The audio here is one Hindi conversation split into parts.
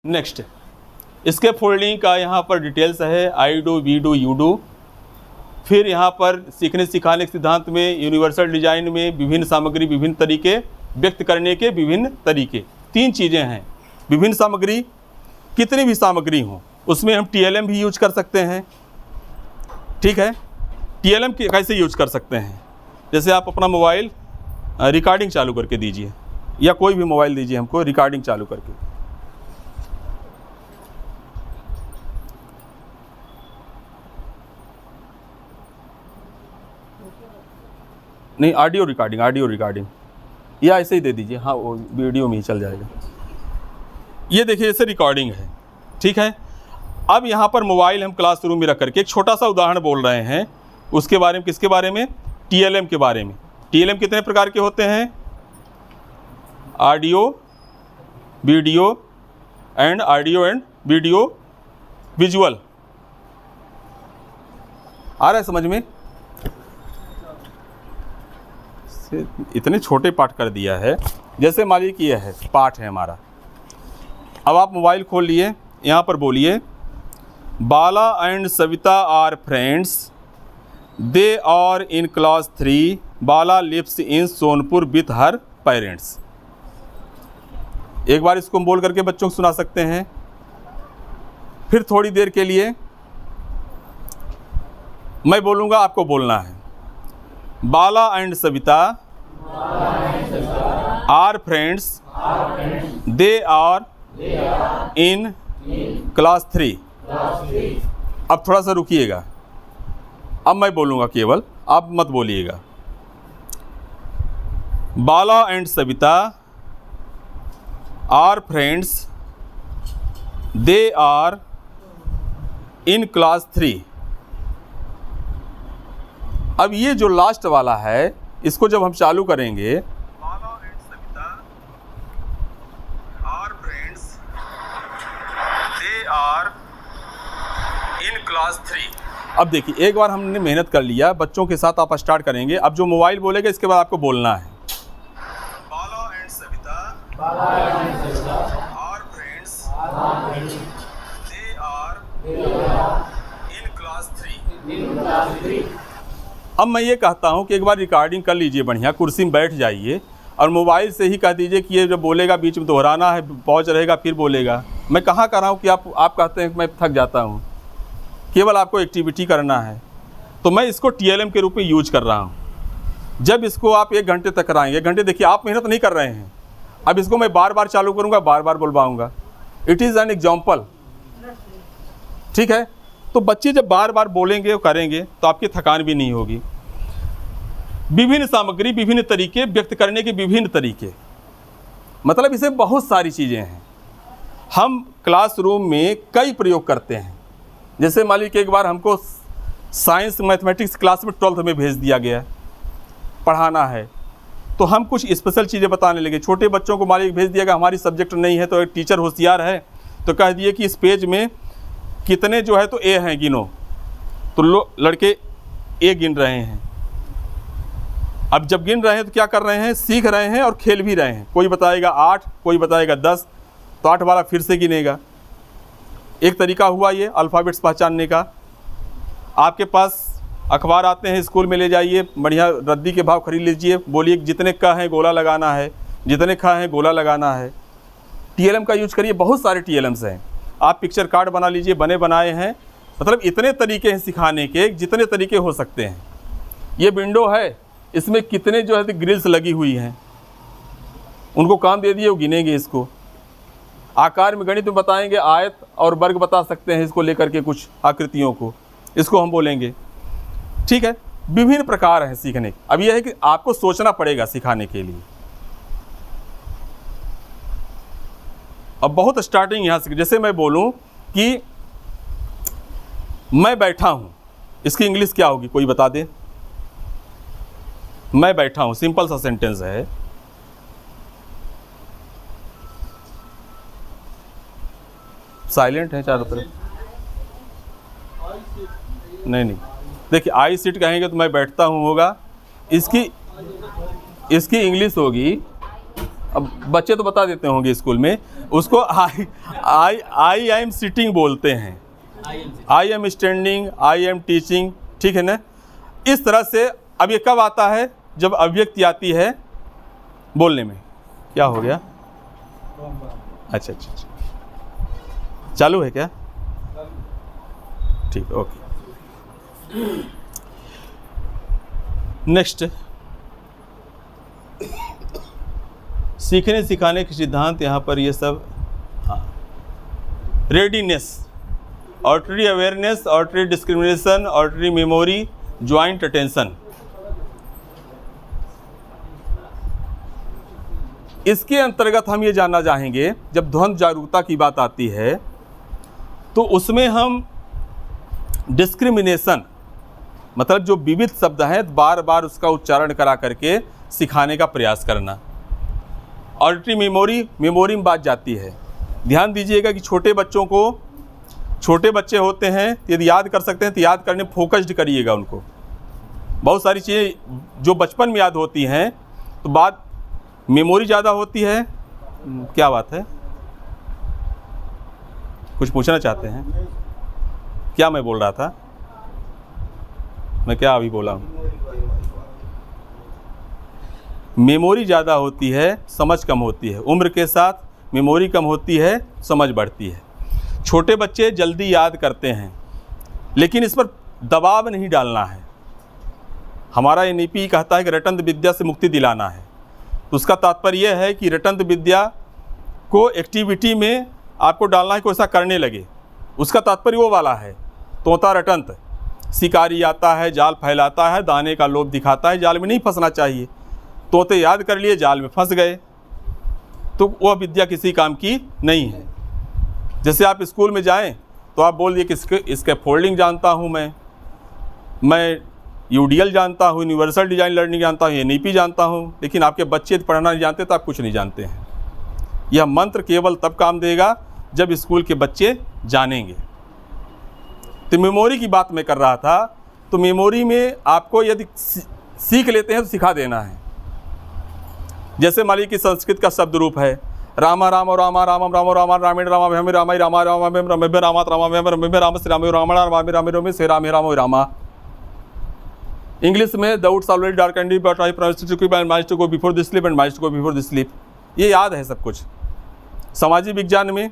नेक्स्ट इसके फोल्डिंग का यहाँ पर डिटेल्स है, I do, we do, you do. फिर यहाँ पर सीखने सिखाने के सिद्धांत में, यूनिवर्सल डिजाइन में विभिन्न सामग्री, विभिन्न तरीके व्यक्त करने के विभिन्न तरीके, 3 चीज़ें हैं। विभिन्न सामग्री, कितनी भी सामग्री हो उसमें हम TLM भी यूज कर सकते हैं। ठीक है, TLM कैसे यूज कर सकते हैं? जैसे आप अपना मोबाइल रिकॉर्डिंग चालू करके दीजिए, या कोई भी मोबाइल दीजिए हमको रिकॉर्डिंग चालू करके। नहीं, ऑडियो रिकॉर्डिंग, या ऐसे ही दे दीजिए, हाँ वो वीडियो में ही चल जाएगा। ये देखिए ऐसे रिकॉर्डिंग है। ठीक है, अब यहाँ पर मोबाइल हम क्लासरूम में रख करके एक छोटा सा उदाहरण बोल रहे हैं, उसके बारे में, किसके बारे में? TLM के बारे में। TLM कितने प्रकार के होते हैं? Audio, video and video visual. आ रहा है समझ में? इतने छोटे पाठ कर दिया है। जैसे मान लीजिए कि यह है पाठ है हमारा। अब आप मोबाइल खोल लिए, यहाँ पर बोलिए Bala and Savita are friends, they are in class 3, Bala lives in Sonpur with her parents. एक बार इसको हम बोल करके बच्चों को सुना सकते हैं। फिर थोड़ी देर के लिए मैं बोलूँगा, आपको बोलना है। Bala and Savita are friends, they are in class 3। अब थोड़ा सा रुकिएगा, अब मैं बोलूँगा केवल, आप मत बोलिएगा। Bala and Savita are friends, they are in class 3। अब ये जो लास्ट वाला है, इसको जब हम चालू करेंगे, Bala and Savita are friends, they are in class 3। अब देखिए एक बार हमने मेहनत कर लिया, बच्चों के साथ आप स्टार्ट करेंगे। अब जो मोबाइल बोलेगा इसके बाद आपको बोलना है। Bala and Savita are friends, they are in class 3। अब मैं ये कहता हूँ कि एक बार रिकॉर्डिंग कर लीजिए, बढ़िया कुर्सी में बैठ जाइए और मोबाइल से ही कह दीजिए कि ये जब बोलेगा बीच में दोहराना है, पॉज रहेगा फिर बोलेगा। मैं कहाँ कर रहा हूँ कि आप कहते हैं कि मैं थक जाता हूँ, केवल आपको एक्टिविटी करना है। तो मैं इसको TLM के रूप में यूज कर रहा हूँ। जब इसको आप 1 घंटे तक कराएंगे, 1 घंटे देखिए आप मेहनत नहीं कर रहे हैं। अब इसको मैं बार बार चालू करूँगा, बार बार बुलवाऊँगा। It is an example. ठीक है, तो बच्चे जब बार बार बोलेंगे और करेंगे तो आपकी थकान भी नहीं होगी। विभिन्न सामग्री, विभिन्न तरीके व्यक्त करने के, विभिन्न तरीके, मतलब इसे बहुत सारी चीज़ें हैं। हम क्लासरूम में कई प्रयोग करते हैं। जैसे मान लीजिए कि एक बार हमको साइंस मैथमेटिक्स क्लास में 12th में भेज दिया गया, पढ़ाना है, तो हम कुछ स्पेशल चीज़ें बताने लगे। छोटे बच्चों को मान लीजिए भेज दिया गया, हमारी सब्जेक्ट नहीं है, तो एक टीचर होशियार है तो कह दिए कि इस पेज में कितने जो है तो ए हैं, गिनो। तो लड़के ए गिन रहे हैं। अब जब गिन रहे हैं तो क्या कर रहे हैं? सीख रहे हैं और खेल भी रहे हैं। कोई बताएगा 8, कोई बताएगा 10, तो 8 वाला फिर से गिनेगा। एक तरीका हुआ ये अल्फ़ाबेट्स पहचानने का। आपके पास अखबार आते हैं, स्कूल में ले जाइए, बढ़िया रद्दी के भाव खरीद लीजिए, बोलिए जितने क हैं गोला लगाना है, जितने ख हैं गोला लगाना है। TLM का यूज करिए, बहुत सारे TLMs हैं। आप पिक्चर कार्ड बना लीजिए, बने बनाए हैं। मतलब इतने तरीके हैं सिखाने के, जितने तरीके हो सकते हैं। ये विंडो है, इसमें कितने जो है ग्रिल्स लगी हुई हैं, उनको काम दे दिए, वो गिनेंगे इसको। आकार में गणित में बताएंगे, आयत और वर्ग बता सकते हैं इसको लेकर के, कुछ आकृतियों को, इसको हम बोलेंगे। ठीक है, विभिन्न प्रकार हैं सीखने। अब यह है कि आपको सोचना पड़ेगा सिखाने के लिए। अब बहुत स्टार्टिंग यहाँ से, जैसे मैं बोलूँ कि मैं बैठा हूँ, इसकी इंग्लिश क्या होगी, कोई बता दे? मैं बैठा हूँ, सिंपल सा सेंटेंस है। साइलेंट है चारों तरफ। नहीं, देखिए आई सिट कहेंगे तो मैं बैठता हूँ होगा। इसकी इंग्लिश होगी अब बच्चे तो बता देते होंगे स्कूल में, उसको आई एम सिटिंग बोलते हैं, I am standing, I am teaching, ठीक है ना। इस तरह से अब ये कब आता है? जब अभिव्यक्ति आती है बोलने में। क्या हो गया? अच्छा, चालू है क्या? ठीक, ओके। नेक्स्ट, सीखने सिखाने के सिद्धांत यहाँ पर ये सब। हाँ, readiness, auditory awareness, auditory discrimination, auditory memory, joint attention. इसके अंतर्गत हम ये जानना चाहेंगे, जब ध्वनि जागरूकता की बात आती है तो उसमें हम डिस्क्रिमिनेशन मतलब जो विविध शब्द हैं बार बार उसका उच्चारण करा करके सिखाने का प्रयास करना। ऑडिटरी मेमोरी में बात जाती है। ध्यान दीजिएगा कि छोटे बच्चे होते हैं, यदि याद कर सकते हैं तो याद करने फोकस्ड करिएगा उनको। बहुत सारी चीज़ें जो बचपन में याद होती हैं तो बात मेमोरी ज़्यादा होती है। क्या बात है? कुछ पूछना चाहते हैं? क्या मैं बोल रहा था? मैं क्या अभी बोला हूँ? मेमोरी ज़्यादा होती है, समझ कम होती है। उम्र के साथ मेमोरी कम होती है, समझ बढ़ती है। छोटे बच्चे जल्दी याद करते हैं, लेकिन इस पर दबाव नहीं डालना है। हमारा NEP कहता है कि रटंत विद्या से मुक्ति दिलाना है। तो उसका तात्पर्य यह है कि रटंत विद्या को एक्टिविटी में आपको डालना है, कोई ऐसा करने लगे। उसका तात्पर्य वो वाला है, तोता रटंत, शिकारी आता है, जाल फैलाता है, दाने का लोभ दिखाता है, जाल में नहीं फंसना चाहिए। तोते याद कर लिए, जाल में फंस गए, तो वह विद्या किसी काम की नहीं है। जैसे आप स्कूल में जाएं तो आप बोल दिए कि इसके फोल्डिंग जानता हूँ, मैं UDL जानता हूँ, यूनिवर्सल डिज़ाइन लर्निंग जानता हूँ, NEP जानता हूँ, लेकिन आपके बच्चे पढ़ना नहीं जानते तो आप कुछ नहीं जानते हैं। यह मंत्र केवल तब काम देगा जब स्कूल के बच्चे जानेंगे। तो मेमोरी की बात मैं कर रहा था। तो मेमोरी में आपको यदि सीख लेते हैं तो सिखा देना है। जैसे मान लीजिए कि संस्कृत का शब्द रूप है रामा राम रामा रामम रामो रामा रामेण रामा भ्यमे रामाय रामा रामा रमे रामा रामा रमे राम श्री राम रामा रामा रामे रमे से रामे रामो रामा। इंग्लिश में the woods already dark and deep but I promise to keep and mind to go before the sleep and mind to go before the sleep. ये याद है सब कुछ। सामाजिक विज्ञान में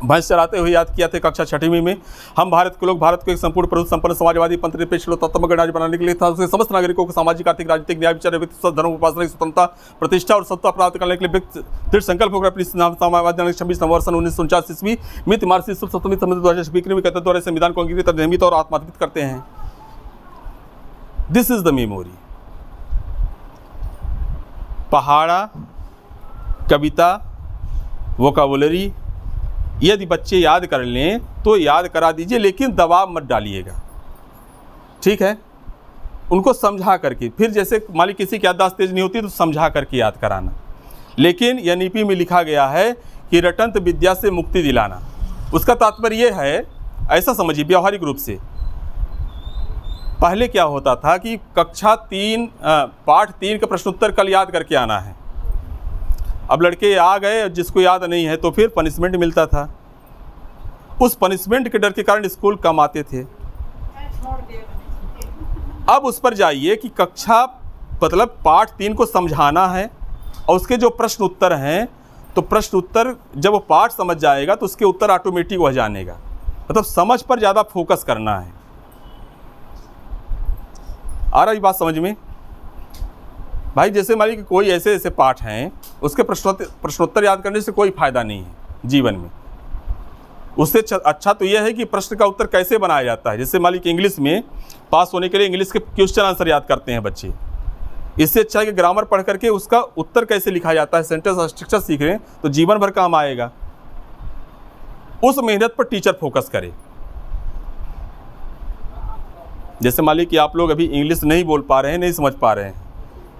भैंस चराते हुए याद किया थे कक्षा 6वीं में। हम भारत के लोग भारत को एक संपूर्ण प्रभुत्व संपन्न समाजवादी पंथनिरपेक्ष लोकतंत्र राज्य बनाने के लिए था। उसके समस्त नागरिकों को सामाजिक आर्थिक राजनीतिक न्याय विचार व्यक्ति धर्म उपासना की स्वतंत्रता प्रतिष्ठा और सत्ता प्राप्त करने के लिए व्यक्ति दृढ़ संकल्प होकर अपनी समाजवादी 26 नवंबर सन 1949 ईस्वी मित मार्च 7वीं समिति 2026 में कहते द्वारा संविधान को अंगीकृत नियमित और आत्मार्पित करते हैं। This is the memory. पहाड़ा, कविता, वोकाबुलरी यदि बच्चे याद कर लें तो याद करा दीजिए, लेकिन दबाव मत डालिएगा, ठीक है। उनको समझा करके, फिर जैसे मान ली किसी की याददाश्त तेज नहीं होती तो समझा करके याद कराना। लेकिन NEP में लिखा गया है कि रटंत विद्या से मुक्ति दिलाना। उसका तात्पर्य यह है, ऐसा समझिए व्यावहारिक रूप से। पहले क्या होता था कि कक्षा 3 पाठ 3 का प्रश्नोत्तर कल याद करके आना है। अब लड़के आ गए, जिसको याद नहीं है तो फिर पनिशमेंट मिलता था। उस पनिशमेंट के डर के कारण स्कूल कम आते थे। अब उस पर जाइए कि कक्षा मतलब पाठ 3 को समझाना है और उसके जो प्रश्न उत्तर हैं, तो प्रश्न उत्तर जब वो पाठ समझ जाएगा तो उसके उत्तर ऑटोमेटिक वह जानेगा। मतलब समझ पर ज़्यादा फोकस करना है। आ रही बात समझ में भाई? जैसे मान लीजिए कि कोई ऐसे ऐसे पाठ हैं, उसके प्रश्नोत्तर याद करने से कोई फायदा नहीं है जीवन में। उससे अच्छा तो यह है कि प्रश्न का उत्तर कैसे बनाया जाता है। जैसे मान लीजिए कि इंग्लिश में पास होने के लिए इंग्लिश के क्वेश्चन आंसर याद करते हैं बच्चे। इससे अच्छा है कि ग्रामर पढ़ करके उसका उत्तर कैसे लिखा जाता है, सेंटेंस स्ट्रक्चर सीख रहे हैं तो जीवन भर काम आएगा। उस मेहनत पर टीचर फोकस करे। जैसे मान लीजिए कि आप लोग अभी इंग्लिश नहीं बोल पा रहे हैं, नहीं समझ पा रहे हैं,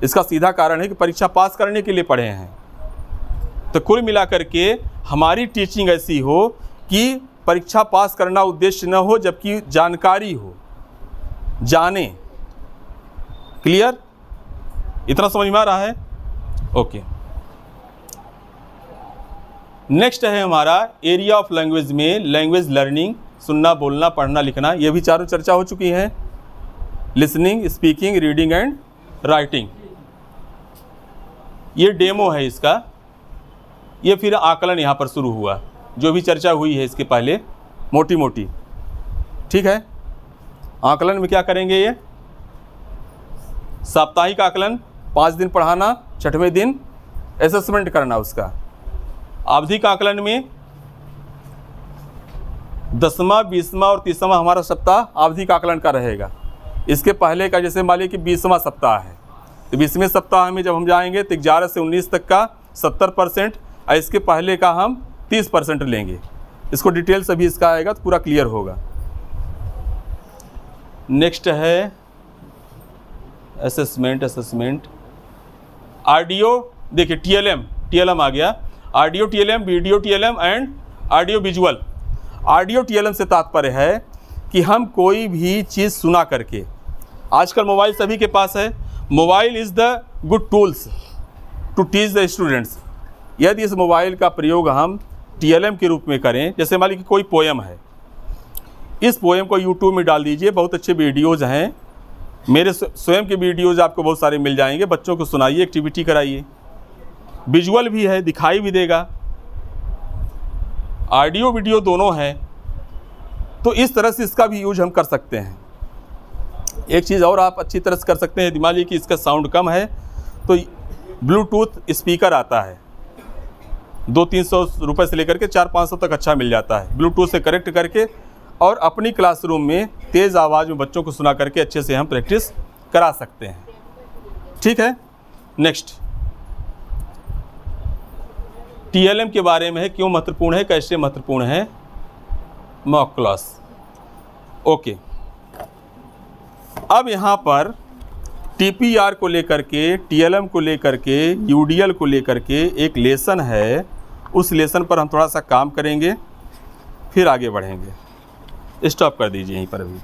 इसका सीधा कारण है कि परीक्षा पास करने के लिए पढ़े हैं। तो कुल मिलाकर के हमारी टीचिंग ऐसी हो कि परीक्षा पास करना उद्देश्य न हो, जबकि जानकारी हो, जाने। क्लियर? इतना समझ में आ रहा है? ओके। नेक्स्ट है हमारा एरिया ऑफ लैंग्वेज में लैंग्वेज लर्निंग, सुनना, बोलना, पढ़ना, लिखना, ये भी चारों चर्चा हो चुकी हैं। Listening, speaking, reading and writing. ये डेमो है इसका। ये फिर आकलन यहाँ पर शुरू हुआ, जो भी चर्चा हुई है इसके पहले मोटी मोटी, ठीक है। आकलन में क्या करेंगे, ये साप्ताहिक आकलन, 5 दिन पढ़ाना, 6वें दिन असेसमेंट करना उसका। आवधिक आकलन में 10वां, 20वां और 30वां हमारा सप्ताह आवधिक आकलन का रहेगा। इसके पहले का जैसे मान लीजिए कि 20वां सप्ताह है, तो 20वें सप्ताह में जब हम जाएंगे तो 11 से 19 तक का 70% और इसके पहले का हम 30% लेंगे। इसको डिटेल से भी इसका आएगा तो पूरा क्लियर होगा। नेक्स्ट है असेसमेंट ऑडियो। देखिए टीएलएम आ गया। Audio TLM, video TLM and audio visual. Audio TLM से तात्पर्य है कि हम कोई भी चीज़ सुना करके, आजकल मोबाइल सभी के पास है, mobile is the good tools to teach the students. यदि इस मोबाइल का प्रयोग हम टीएलएम के रूप में करें, जैसे मान लीजिए कोई पोएम है, इस पोएम को यूट्यूब में डाल दीजिए, बहुत अच्छे वीडियोज़ हैं, मेरे स्वयं के वीडियोज़ आपको बहुत सारे मिल जाएंगे, बच्चों को सुनाइए, एक्टिविटी कराइए। विजुअल भी है, दिखाई भी देगा, ऑडियो वीडियो दोनों हैं, तो इस तरह से इसका भी यूज हम कर सकते हैं। एक चीज़ और आप अच्छी तरह से कर सकते हैं, मान लीजिए कि इसका साउंड कम है तो ब्लूटूथ स्पीकर आता है, 200-300 रुपये से लेकर के 400-500 तक अच्छा मिल जाता है। ब्लूटूथ से कनेक्ट करके और अपनी क्लासरूम में तेज़ आवाज़ में बच्चों को सुना करके अच्छे से हम प्रैक्टिस करा सकते हैं, ठीक है। नेक्स्ट टीएलएम के बारे में है, क्यों महत्वपूर्ण है, कैसे महत्वपूर्ण है, मॉक क्लास। ओके, अब यहाँ पर टीपीआर को लेकर के, टीएलएम को लेकर के, यूडीएल को लेकर के एक लेसन है, उस लेसन पर हम थोड़ा सा काम करेंगे, फिर आगे बढ़ेंगे। स्टॉप कर दीजिए यहीं पर अभी।